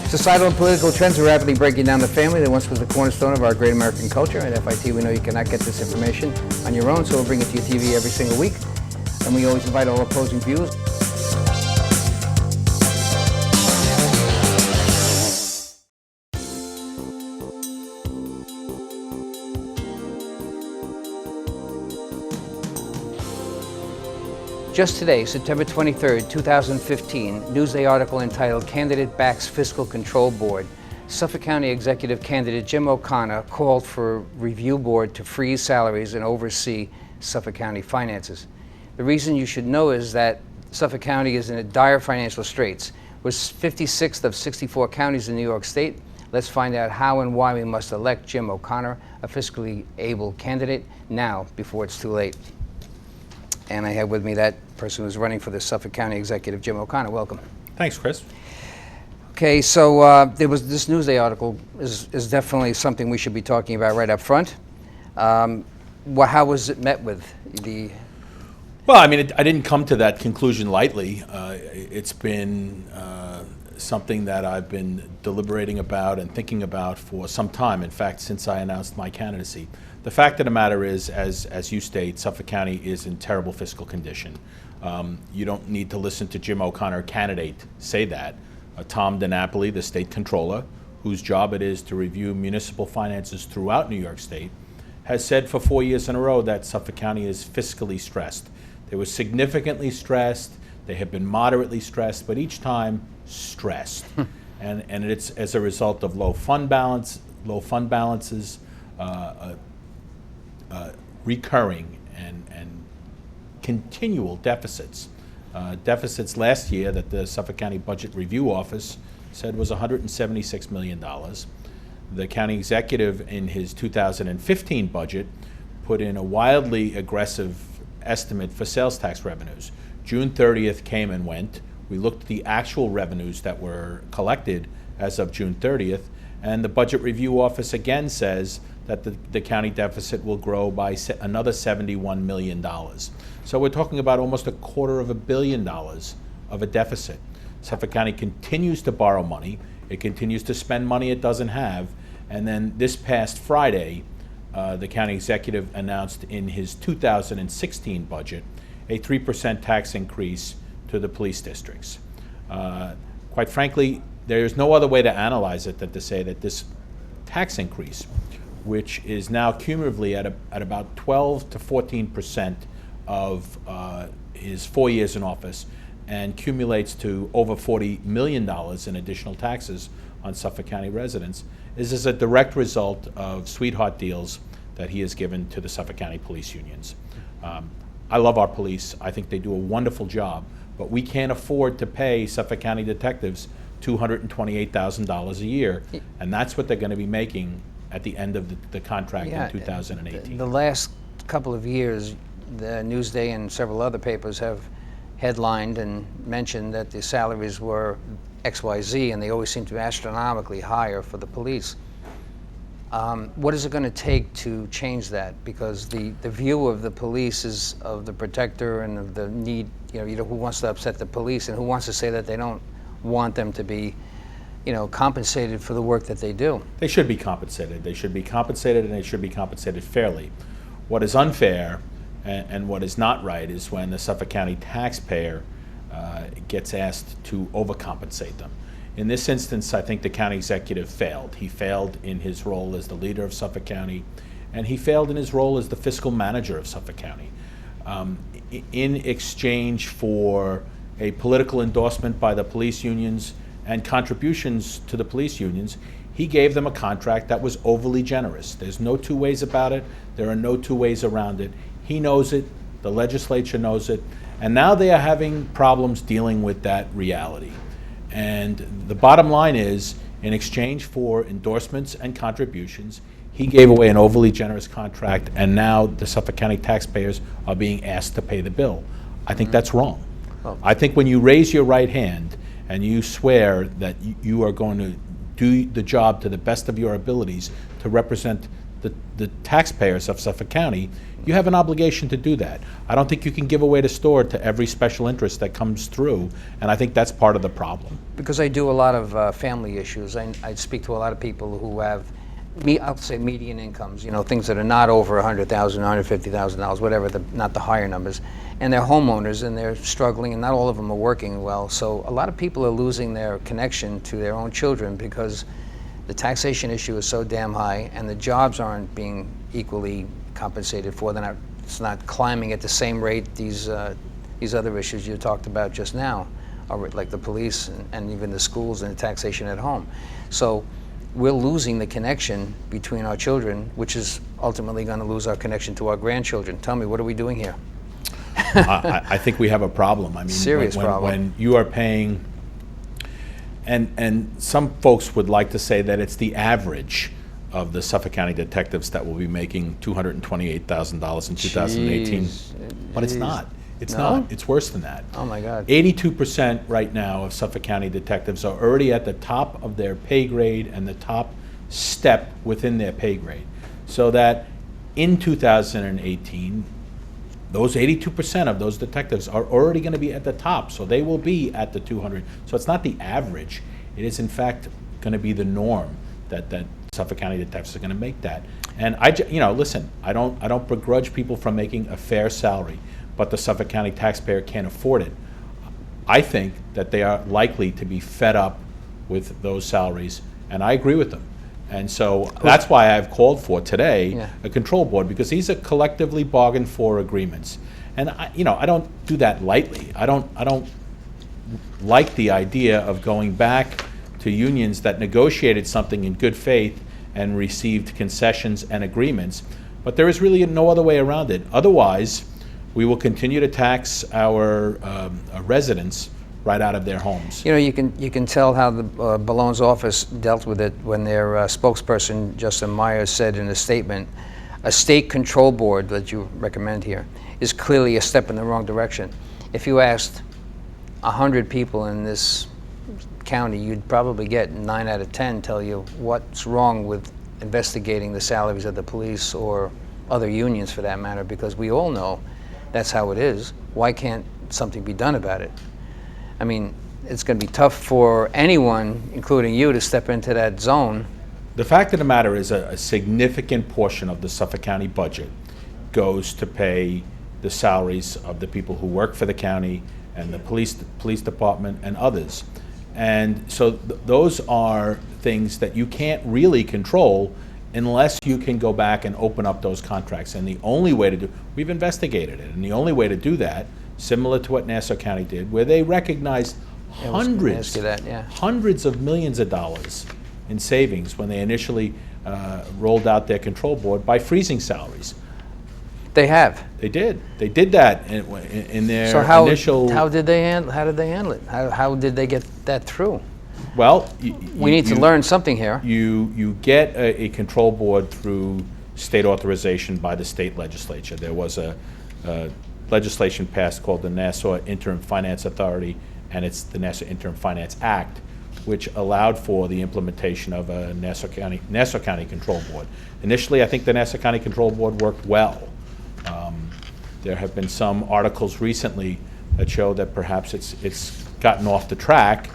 Societal and political trends are rapidly breaking down the family that once was the cornerstone of our great American culture. At FIT, we know you cannot get this information on your own, so we'll bring it to your TV every single week. And we always invite all opposing views. Just today, September 23rd, 2015, Newsday article entitled "Candidate Backs Fiscal Control Board." Suffolk County Executive candidate Jim O'Connor called for a review board to freeze salaries and oversee Suffolk County finances. The reason you should know is that Suffolk County is in a dire financial straits. We're 56th of 64 counties in New York State. Let's find out how and why we must elect Jim O'Connor, a fiscally able candidate, now before it's too late. And I have with me that person who's running for the Suffolk County Executive, Jim O'Connor. Welcome. Thanks, Chris. Okay, so there was this Newsday article is definitely something we should be talking about right up front. How was it met with the? Well, I mean, I didn't come to that conclusion lightly. It's been something that I've been deliberating about and thinking about for some time. In fact, since I announced my candidacy. The fact of the matter is, as you state, Suffolk County is in terrible fiscal condition. You don't need to listen to Jim O'Connor, candidate, say that. Tom DiNapoli, the state controller, whose job it is to review municipal finances throughout New York State, has said for 4 years in a row that Suffolk County is fiscally stressed. They were significantly stressed, they have been moderately stressed, but each time stressed. and it's as a result of low fund balances, recurring and continual deficits. Deficits last year that the Suffolk County Budget Review Office said was $176 million. The county executive in his 2015 budget put in a wildly aggressive estimate for sales tax revenues. June 30th came and went. We looked at the actual revenues that were collected as of June 30th, and the Budget Review Office again says that the county deficit will grow by another $71 million. So we're talking about almost $250 million of a deficit. Suffolk County continues to borrow money. It continues to spend money it doesn't have. And then this past Friday, the county executive announced in his 2016 budget a 3% tax increase to the police districts. Quite frankly, there's no other way to analyze it than to say that this tax increase, which is now cumulatively at about 12 to 14% of his 4 years in office, and cumulates to over $40 million in additional taxes on Suffolk County residents, is as a direct result of sweetheart deals that he has given to the Suffolk County police unions. I love our police. I think they do a wonderful job, but we can't afford to pay Suffolk County detectives $228,000 a year, and that's what they're going to be making at the end of the contract in 2018. The last couple of years, the Newsday and several other papers have headlined and mentioned that the salaries were XYZ, and they always seem to be astronomically higher for the police. What is it going to take to change that? Because the view of the police is of the protector and of the need, who wants to upset the police and who wants to say that they don't want them to be compensated for the work that they do. They should be compensated. They should be compensated, and they should be compensated fairly. What is unfair and what is not right is when the Suffolk County taxpayer gets asked to overcompensate them. In this instance, I think the county executive failed. He failed in his role as the leader of Suffolk County, and he failed in his role as the fiscal manager of Suffolk County. In exchange for a political endorsement by the police unions and contributions to the police unions, he gave them a contract that was overly generous. There's no two ways about it. There are no two ways around it. He knows it. The legislature knows it. And now they are having problems dealing with that reality. And the bottom line is, in exchange for endorsements and contributions, he gave away an overly generous contract, and now the Suffolk County taxpayers are being asked to pay the bill. I think that's wrong. I think when you raise your right hand and you swear that you are going to do the job to the best of your abilities to represent the taxpayers of Suffolk County, you have an obligation to do that. I don't think you can give away the store to every special interest that comes through, and I think that's part of the problem. Because I do a lot of family issues. I speak to a lot of people who have, I'll say median incomes, things that are not over $100,000, $150,000, whatever, not the higher numbers. And they're homeowners and they're struggling, and not all of them are working well. So a lot of people are losing their connection to their own children because the taxation issue is so damn high and the jobs aren't being equally compensated for. It's not climbing at the same rate these other issues you talked about just now, like the police and even the schools and the taxation at home. So we're losing the connection between our children, which is ultimately going to lose our connection to our grandchildren. Tell me, what are we doing here? I think we have a problem. I mean, serious problem. When you are paying, and some folks would like to say that it's the average of the Suffolk County detectives that will be making $228,000 in 2018, but it's not. It's not. It's worse than that. Oh my God. 82% right now of Suffolk County detectives are already at the top of their pay grade and the top step within their pay grade. So that in 2018, those 82% of those detectives are already going to be at the top, so they will be at the 200. So it's not the average. It is in fact going to be the norm that Suffolk County detectives are going to make that. And listen, I don't begrudge people from making a fair salary, but the Suffolk County taxpayer can't afford it. I think that they are likely to be fed up with those salaries, and I agree with them. And so that's why I've called for today a control board, because these are collectively bargained for agreements. And I don't do that lightly. I don't like the idea of going back to unions that negotiated something in good faith and received concessions and agreements. But there is really no other way around it. Otherwise, we will continue to tax our residents right out of their homes. You can tell how the Ballone's office dealt with it when their spokesperson, Justin Myers, said in a statement, a state control board that you recommend here is clearly a step in the wrong direction. If you asked 100 people in this county, you'd probably get 9 out of 10 tell you what's wrong with investigating the salaries of the police or other unions for that matter, because we all know that's how it is. Why can't something be done about it? I mean, it's going to be tough for anyone, including you, to step into that zone. The fact of the matter is a significant portion of the Suffolk County budget goes to pay the salaries of the people who work for the county and the police department and others. And so those are things that you can't really control unless you can go back and open up those contracts. And the only way to do, we've investigated it, and the only way to do that, similar to what Nassau County did, where they recognized hundreds of millions of dollars in savings when they initially rolled out their control board by freezing salaries. They have. They did. They did that in their initial. How did they handle it? How did they get that through? Well, we need to learn something here. You get a control board through state authorization by the state legislature. There was a legislation passed called the Nassau Interim Finance Authority, and it's the Nassau Interim Finance Act, which allowed for the implementation of a Nassau County Control Board. Initially, I think the Nassau County Control Board worked well. There have been some articles recently that show that perhaps it's gotten off the track,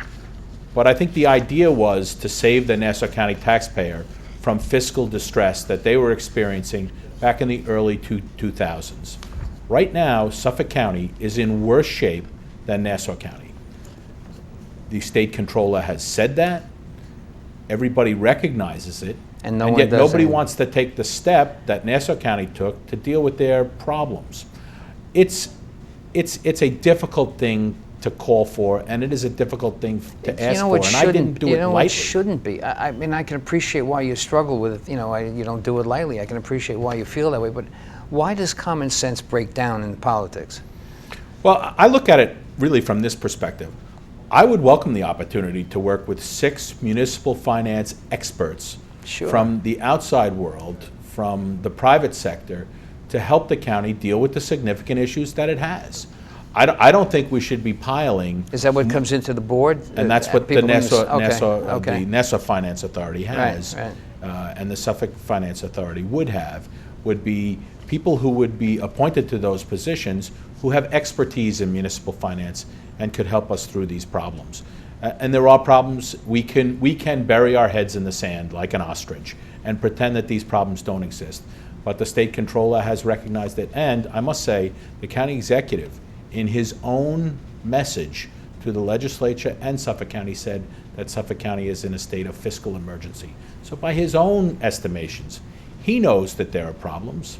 but I think the idea was to save the Nassau County taxpayer from fiscal distress that they were experiencing back in the early 2000s. Right now, Suffolk County is in worse shape than Nassau County. The state controller has said that. Everybody recognizes it. And yet nobody wants to take the step that Nassau County took to deal with their problems. It's a difficult thing to call for, and it is a difficult thing to ask for, and I didn't do it lightly. It shouldn't be. I mean, I can appreciate why you struggle with it. You don't do it lightly. I can appreciate why you feel that way, but why does common sense break down in politics? Well, I look at it really from this perspective. I would welcome the opportunity to work with 6 municipal finance experts from the outside world, from the private sector, to help the county deal with the significant issues that it has. I don't think we should be piling. Is that what comes into the board? And that's what the Nassau Finance Authority has. Right. and the Suffolk Finance Authority would have would be people who would be appointed to those positions who have expertise in municipal finance and could help us through these problems. And there are problems. We can bury our heads in the sand like an ostrich and pretend that these problems don't exist. But the state controller has recognized it. And I must say, the county executive, in his own message to the legislature and Suffolk County, said that Suffolk County is in a state of fiscal emergency. So by his own estimations, he knows that there are problems.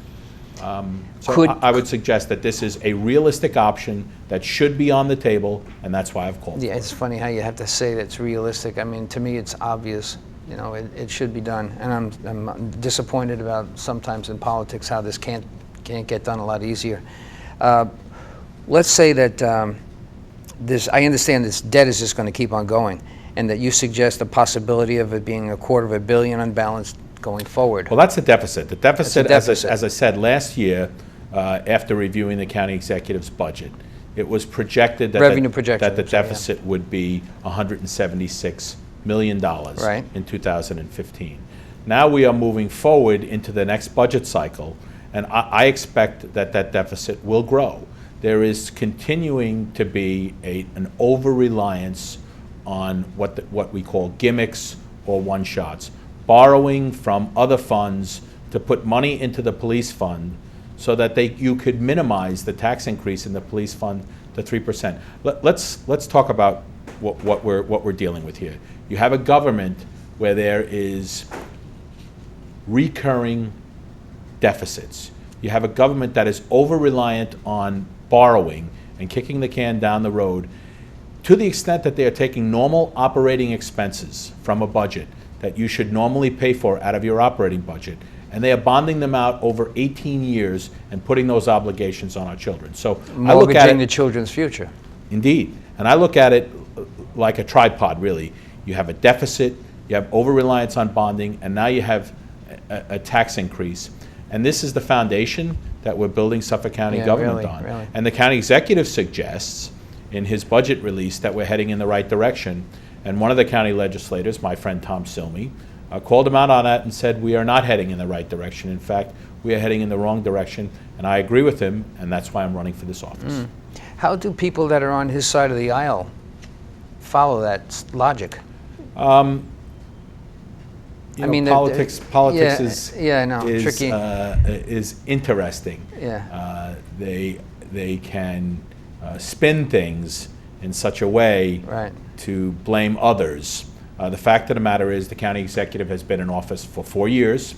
I would suggest that this is a realistic option that should be on the table, and that's why I've called for it. Yeah, it's funny how you have to say that it's realistic. I mean, to me, it's obvious. You know, it should be done, and I'm disappointed about sometimes in politics how this can't get done a lot easier. Let's say that I understand this debt is just going to keep on going, and that you suggest the possibility of it being $250 million unbalanced going forward. Well, that's the deficit. The deficit, deficit. As I said last year, after reviewing the county executive's budget, it was projected that the deficit would be $176 million in 2015. Now we are moving forward into the next budget cycle, and I expect that that deficit will grow. There is continuing to be an over-reliance on what we call gimmicks or one-shots, borrowing from other funds to put money into the police fund so that you could minimize the tax increase in the police fund to 3%. Let's talk about what we're dealing with here. You have a government where there is recurring deficits. You have a government that is over-reliant on borrowing and kicking the can down the road to the extent that they are taking normal operating expenses from a budget that you should normally pay for out of your operating budget, and they are bonding them out over 18 years and putting those obligations on our children. So I look at it, the children's future. Indeed. And I look at it like a tripod, really. You have a deficit, you have over-reliance on bonding, and now you have a tax increase. And this is the foundation that we're building Suffolk County government on. Really. And the county executive suggests in his budget release that we're heading in the right direction. And one of the county legislators, my friend Tom Silmy, called him out on that and said we are not heading in the right direction. In fact, we are heading in the wrong direction. And I agree with him, and that's why I'm running for this office. How do people that are on his side of the aisle follow that logic? Politics tricky. Is interesting. Yeah. They can spin things in such a way to blame others. The fact of the matter is the county executive has been in office for 4 years.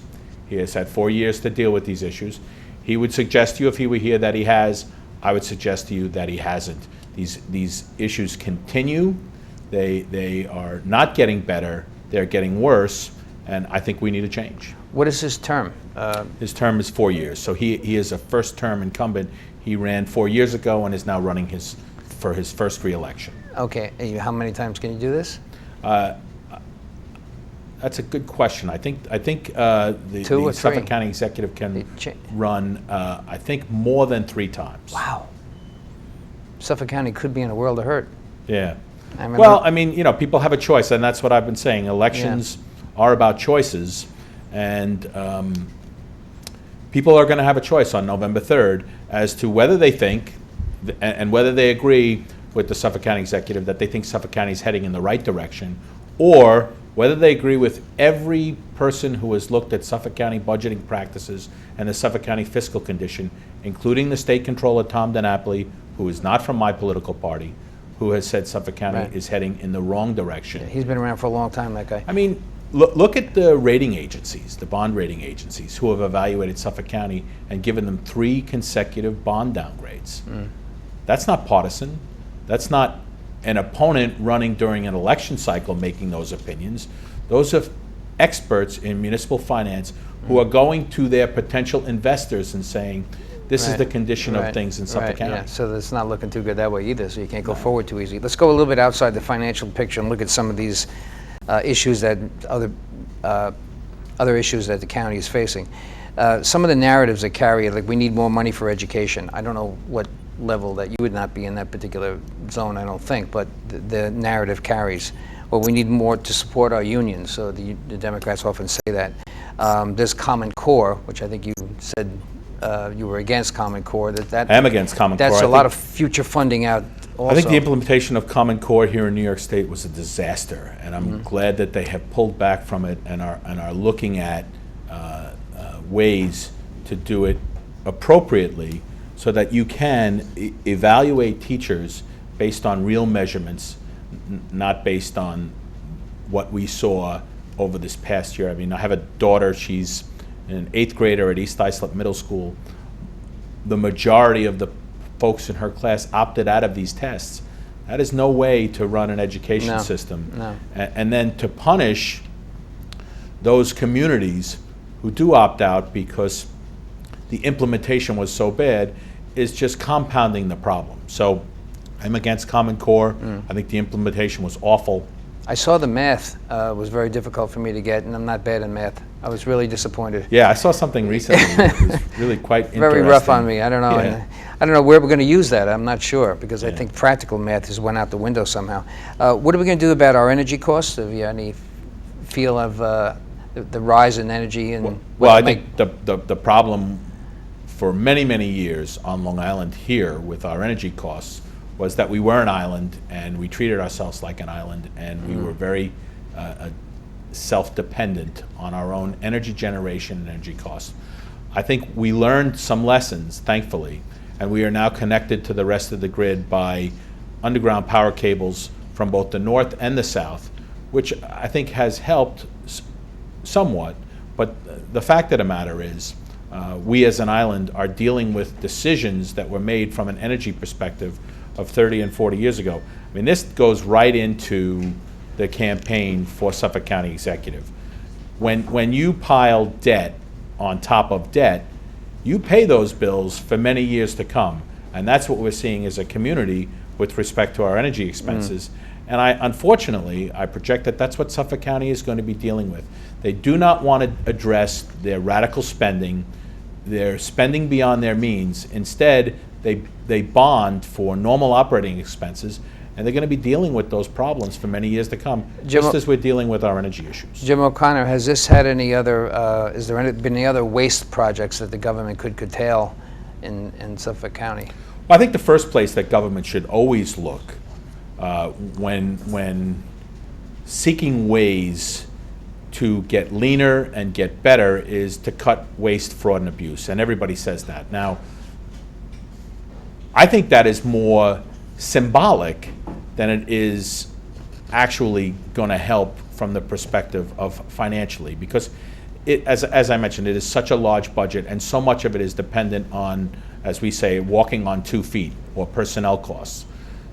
He has had 4 years to deal with these issues. He would suggest to you, if he were here, that he has. I would suggest to you that he hasn't. These issues continue. They are not getting better. They're getting worse, and I think we need a change. What is his term? His term is 4 years. So he is a first-term incumbent. He ran 4 years ago and is now running for his first re-election. Okay. How many times can you do this? That's a good question. I think the Suffolk County executive can run, I think, more than 3 times. Wow. Suffolk County could be in a world of hurt. Yeah. Well, I mean, people have a choice, and that's what I've been saying. Elections are about choices, and people are going to have a choice on November 3rd as to whether they think and whether they agree with the Suffolk County executive that they think Suffolk County is heading in the right direction, or whether they agree with every person who has looked at Suffolk County budgeting practices and the Suffolk County fiscal condition, including the state controller, Tom DiNapoli, who is not from my political party, who has said Suffolk County is heading in the wrong direction. Yeah, he's been around for a long time, that guy. I mean, look at the rating agencies, the bond rating agencies, who have evaluated Suffolk County and given them 3 consecutive bond downgrades. That's not partisan. That's not an opponent running during an election cycle making those opinions. Those are experts in municipal finance who are going to their potential investors and saying, this is the condition of things in Suffolk County. Yeah. So it's not looking too good that way either, so you can't go forward too easy. Let's go a little bit outside the financial picture and look at some of these issues that other issues that the county is facing. Some of the narratives that carry, like we need more money for education. I don't know what level that you would not be in that particular zone, I don't think, but the narrative carries. well, we need more to support our unions. So the Democrats often say that. There's Common Core, which I think you said you were against Common Core. I am against Common Core. That's a lot of future funding out also. I think the implementation of Common Core here in New York State was a disaster, and I'm glad that they have pulled back from it and are looking at ways to do it appropriately so that you can evaluate teachers based on real measurements, not based on what we saw over this past year. I mean, I have a daughter, she's an 8th grader at East Islip Middle School. The majority of the folks in her class opted out of these tests. That is no way to run an education system. No. And then to punish those communities who do opt out because the implementation was so bad is just compounding the problem. So I'm against Common Core. I think the implementation was awful. I saw the math was very difficult for me to get, and I'm not bad in math. I was really disappointed. Yeah, I saw something recently that was really quite interesting. Very rough on me. I don't know. Yeah. I don't know where we're going to use that. I'm not sure, because I think practical math has went out the window somehow. What are we going to do about our energy costs? Have you any feel of the rise in energy? And well, I think the problem for many, many years on Long Island here with our energy costs was that we were an island and we treated ourselves like an island, and we were very self-dependent on our own energy generation and energy costs. I think we learned some lessons, thankfully, and we are now connected to the rest of the grid by underground power cables from both the north and the south, which I think has helped somewhat. But the fact of the matter is, we as an island are dealing with decisions that were made from an energy perspective of 30 and 40 years ago. I mean, this goes right into the campaign for Suffolk County Executive. When you pile debt on top of debt, you pay those bills for many years to come. And that's what we're seeing as a community with respect to our energy expenses. And unfortunately, I project that that's what Suffolk County is going to be dealing with. They do not want to address their radical spending. They're spending beyond their means. Instead, they bond for normal operating expenses, and they're going to be dealing with those problems for many years to come, just as we're dealing with our energy issues. Jim O'Connor, has this had any other, is there been any other waste projects that the government could curtail in Suffolk County? Well, I think the first place that government should always look when seeking ways to get leaner and get better is to cut waste, fraud, and abuse, and everybody says that. Now, I think that is more symbolic than it is actually going to help from the perspective of financially, because as I mentioned, it is such a large budget, and so much of it is dependent on, as we say, walking on 2 feet or personnel costs.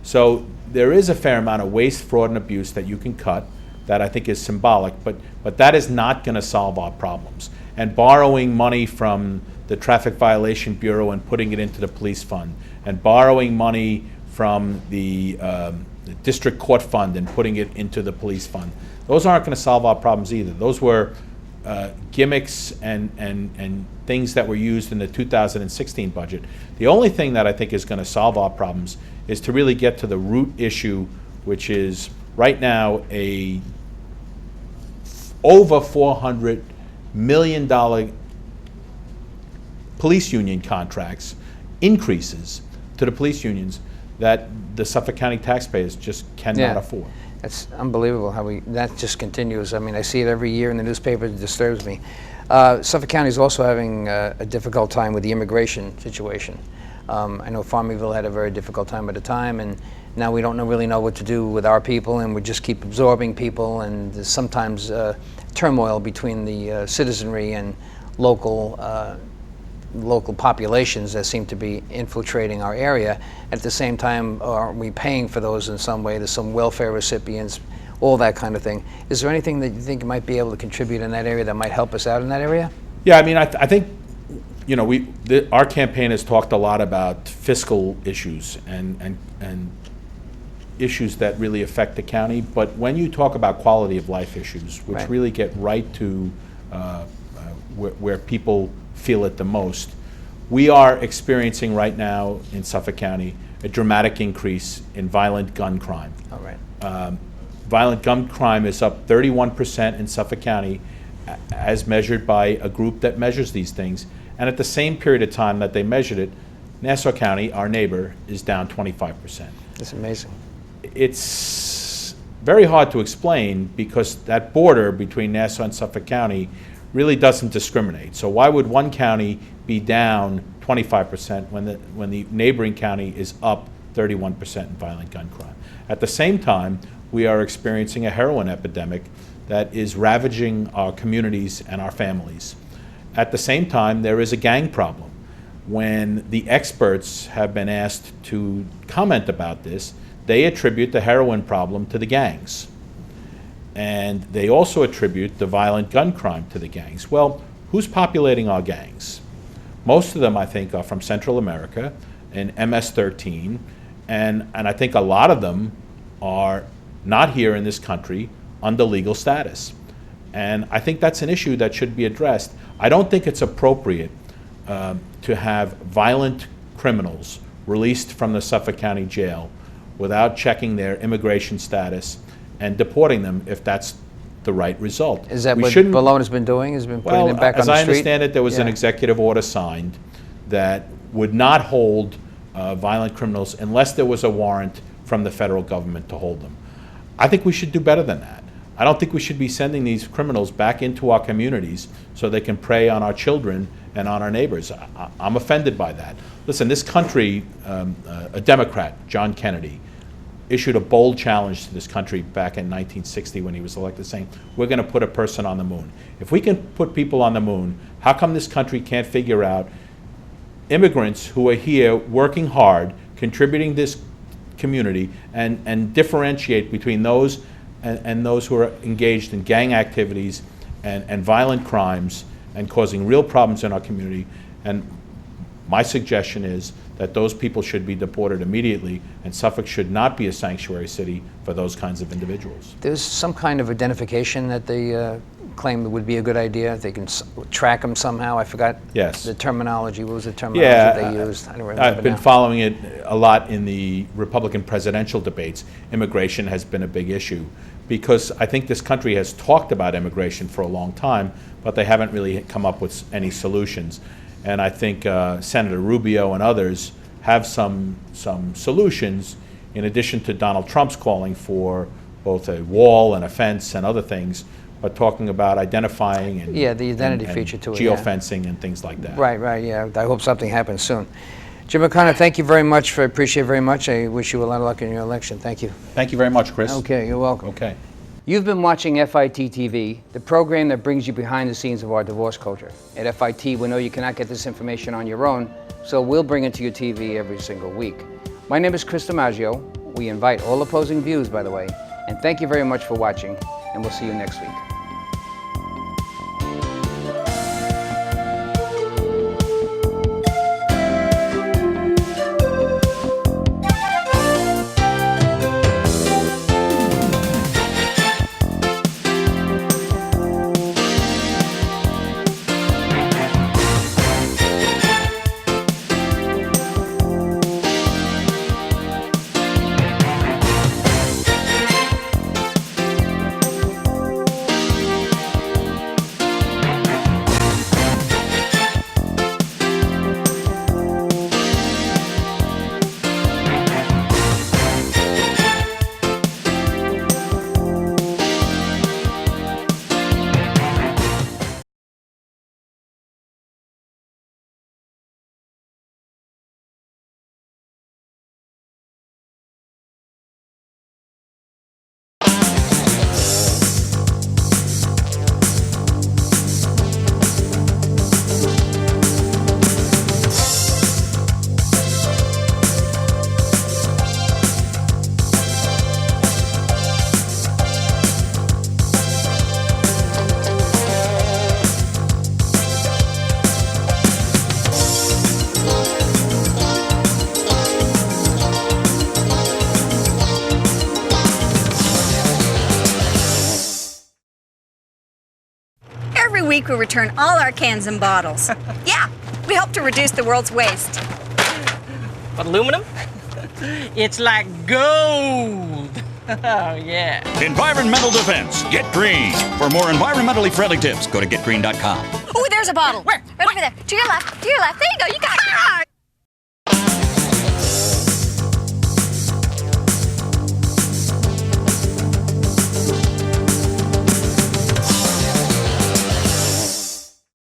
So there is a fair amount of waste, fraud, and abuse that you can cut that I think is symbolic, but that is not going to solve our problems. And borrowing money from the Traffic Violation Bureau and putting it into the police fund, and borrowing money from the district court fund and putting it into the police fund, those aren't going to solve our problems either. Those were gimmicks and things that were used in the 2016 budget. The only thing that I think is going to solve our problems is to really get to the root issue, which is right now over $400 million police union contracts, increases to the police unions that the Suffolk County taxpayers just cannot afford. It's unbelievable how that just continues. I mean, I see it every year in the newspaper. It disturbs me. Suffolk County is also having a difficult time with the immigration situation. I know Farmingville had a very difficult time at the time, and now we don't really know what to do with our people, and we just keep absorbing people, and there's sometimes turmoil between the citizenry and local populations that seem to be infiltrating our area. At the same time, are we paying for those in some way? There's some welfare recipients, all that kind of thing. Is there anything that you think might be able to contribute in that area that might help us out in that area? Yeah, I mean, I think, you know, our campaign has talked a lot about fiscal issues and issues that really affect the county. But when you talk about quality of life issues, which really get right to where people feel it the most, we are experiencing right now in Suffolk County a dramatic increase in violent gun crime. All right. Violent gun crime is up 31% in Suffolk County as measured by a group that measures these things. And at the same period of time that they measured it, Nassau County, our neighbor, is down 25%. That's amazing. It's very hard to explain because that border between Nassau and Suffolk County really doesn't discriminate. So why would one county be down 25% when the neighboring county is up 31% in violent gun crime? At the same time, we are experiencing a heroin epidemic that is ravaging our communities and our families. At the same time, there is a gang problem. When the experts have been asked to comment about this, they attribute the heroin problem to the gangs. And they also attribute the violent gun crime to the gangs. Well, who's populating our gangs? Most of them, I think, are from Central America and MS-13, and I think a lot of them are not here in this country under legal status. And I think that's an issue that should be addressed. I don't think it's appropriate to have violent criminals released from the Suffolk County Jail without checking their immigration status and deporting them if that's the right result. Is that what Bologna's been doing? Has been putting them back on the street? As I understand it, there was an executive order signed that would not hold violent criminals unless there was a warrant from the federal government to hold them. I think we should do better than that. I don't think we should be sending these criminals back into our communities so they can prey on our children and on our neighbors. I'm offended by that. Listen, this country, a Democrat, John Kennedy, issued a bold challenge to this country back in 1960 when he was elected, saying, we're going to put a person on the moon. If we can put people on the moon, how come this country can't figure out immigrants who are here working hard, contributing this community, and differentiate between those and those who are engaged in gang activities and violent crimes and causing real problems in our community? And my suggestion is that those people should be deported immediately, and Suffolk should not be a sanctuary city for those kinds of individuals. There's some kind of identification that they claim would be a good idea. They can track them somehow. I forgot the terminology. What was the terminology they used? I don't remember. I've been following it a lot in the Republican presidential debates. Immigration has been a big issue because I think this country has talked about immigration for a long time, but they haven't really come up with any solutions. And I think Senator Rubio and others have some solutions, in addition to Donald Trump's calling for both a wall and a fence and other things, but talking about identifying and the identity feature to it, geofencing and things like that. Right, yeah. I hope something happens soon. Jim O'Connor, thank you very much. I appreciate it very much. I wish you a lot of luck in your election. Thank you. Thank you very much, Chris. Okay, you're welcome. Okay. You've been watching FIT TV, the program that brings you behind the scenes of our divorce culture. At FIT, we know you cannot get this information on your own, so we'll bring it to your TV every single week. My name is Chris DiMaggio. We invite all opposing views, by the way, and thank you very much for watching, and we'll see you next week. Every week we return all our cans and bottles. Yeah, we help to reduce the world's waste. But aluminum? It's like gold. Oh, yeah. Environmental defense. Get green. For more environmentally friendly tips, go to getgreen.com. Oh, there's a bottle. Where? Right over there. To your left. To your left. There you go. You got it.